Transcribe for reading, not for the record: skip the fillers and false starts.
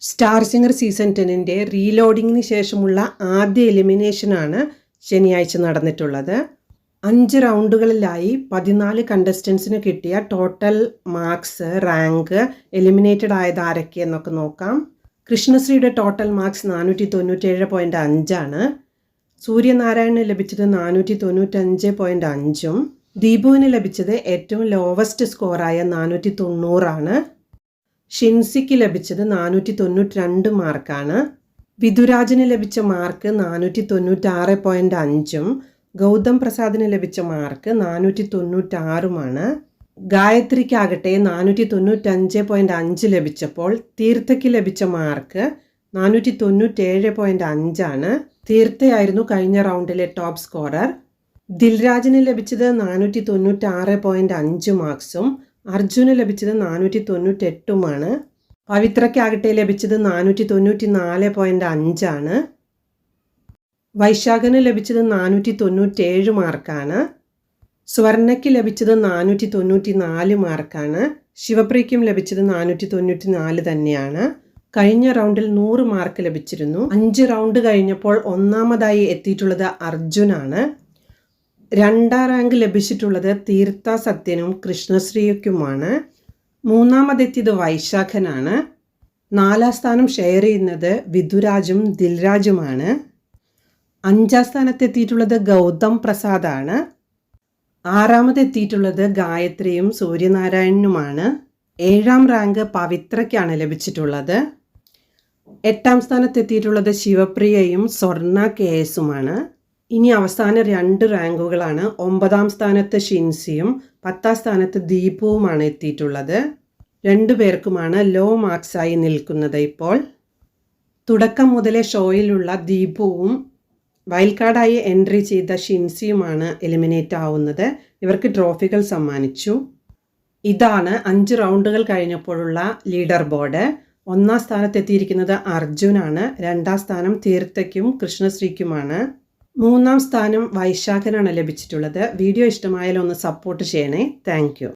Star singer season 10ൻ്റെ റീലോഡിങ്ങിന് ശേഷമുള്ള ആദ്യ എലിമിനേഷനാണ് ശനിയാഴ്ച നടന്നിട്ടുള്ളത്. 5 റൗണ്ടുകളിലായി 14 കണ്ടസ്റ്റൻസിന് കിട്ടിയ ടോട്ടൽ മാർക്സ്, റാങ്ക്, എലിമിനേറ്റഡ് ആയത് ആരൊക്കെയെന്നൊക്കെ നോക്കാം. കൃഷ്ണശ്രീയുടെ ടോട്ടൽ മാർക്സ് 497.5 ആണ്. സൂര്യനാരായണന് ലഭിച്ചത് 495.5ഉം ദീപുവിന് ലഭിച്ചത് ഏറ്റവും ലോവസ്റ്റ് സ്കോറായ 490 ആണ്. ഷിൻസിക്ക് ലഭിച്ചത് 492 മാർക്കാണ്. വിധുരാജിന് ലഭിച്ച മാർക്ക് 496.5ഉം ഗൗതം പ്രസാദിന് ലഭിച്ച മാർക്ക് 496ഉമാണ്. ഗായത്രിക്കാകട്ടെ 495.5 ലഭിച്ചപ്പോൾ തീർത്ഥയ്ക്ക് ലഭിച്ച മാർക്ക് 497.5 ആണ്. തീർത്ഥയായിരുന്നു കഴിഞ്ഞ റൗണ്ടിലെ ടോപ്പ് സ്കോറർ. ദിൽരാജിന് ലഭിച്ചത് 496.5 മാർക്സും അർജുന് ലഭിച്ചത് 498ഉമാണ്. പവിത്രയ്ക്കാകട്ടെ ലഭിച്ചത് 494.5 ആണ്. വൈശാഖന് ലഭിച്ചത് 497 മാർക്കാണ്. സ്വർണയ്ക്ക് ലഭിച്ചത് 494 മാർക്കാണ്. ശിവപ്രിയയ്ക്കും ലഭിച്ചത് 494 തന്നെയാണ്. കഴിഞ്ഞ റൗണ്ടിൽ 100 മാർക്ക് ലഭിച്ചിരുന്നു. 5 റൗണ്ട് കഴിഞ്ഞപ്പോൾ ഒന്നാമതായി എത്തിയിട്ടുള്ളത് അർജുനാണ്. 2ാം റാങ്ക് ലഭിച്ചിട്ടുള്ളത് തീർത്ഥ സത്യനും കൃഷ്ണശ്രീക്കുമാണ്. 3ാമതെത്തിയത് വൈശാഖനാണ്. 4ാം സ്ഥാനം ഷെയർ ചെയ്യുന്നത് വിധുരാജും ദിൽരാജുമാണ്. 5ാം സ്ഥാനത്തെത്തിയിട്ടുള്ളത് ഗൗതം പ്രസാദാണ്. 6ാമതെത്തിയിട്ടുള്ളത് ഗായത്രിയും സൂര്യനാരായണനുമാണ്. 7ാം റാങ്ക് പവിത്രയ്ക്കാണ് ലഭിച്ചിട്ടുള്ളത്. 8ാം സ്ഥാനത്തെത്തിയിട്ടുള്ളത് ശിവപ്രിയയും സ്വർണ KSുമാണ്. ഇനി അവസാന 2 റാങ്കുകളാണ്. 9ാം സ്ഥാനത്ത് ഷിൻസിയും 10ാം സ്ഥാനത്ത് ദീപുവുമാണ് എത്തിയിട്ടുള്ളത്. 2 പേർക്കുമാണ് ലോ മാർക്സായി നിൽക്കുന്നത്. ഇപ്പോൾ തുടക്കം മുതലേ ഷോയിലുള്ള ദീപുവും വൈൽഡ് കാർഡായി എൻട്രി ചെയ്ത ഷിൻസിയുമാണ് എലിമിനേറ്റ് ആവുന്നത്. ഇവർക്ക് ട്രോഫികൾ സമ്മാനിച്ചു. ഇതാണ് 5 റൗണ്ടുകൾ കഴിഞ്ഞപ്പോഴുള്ള ലീഡർ ബോർഡ്. 1ാം സ്ഥാനത്തെത്തിയിരിക്കുന്നത് അർജുനാണ്. 2ാം സ്ഥാനം തീർത്ഥയ്ക്കും കൃഷ്ണശ്രീക്കുമാണ്. 3ാം സ്ഥാനം വൈശാഖനാണ് ലഭിച്ചിട്ടുള്ളത്. വീഡിയോ ഇഷ്ടമായാലും ഒന്ന് സപ്പോർട്ട് ചെയ്യണേ. Thank you.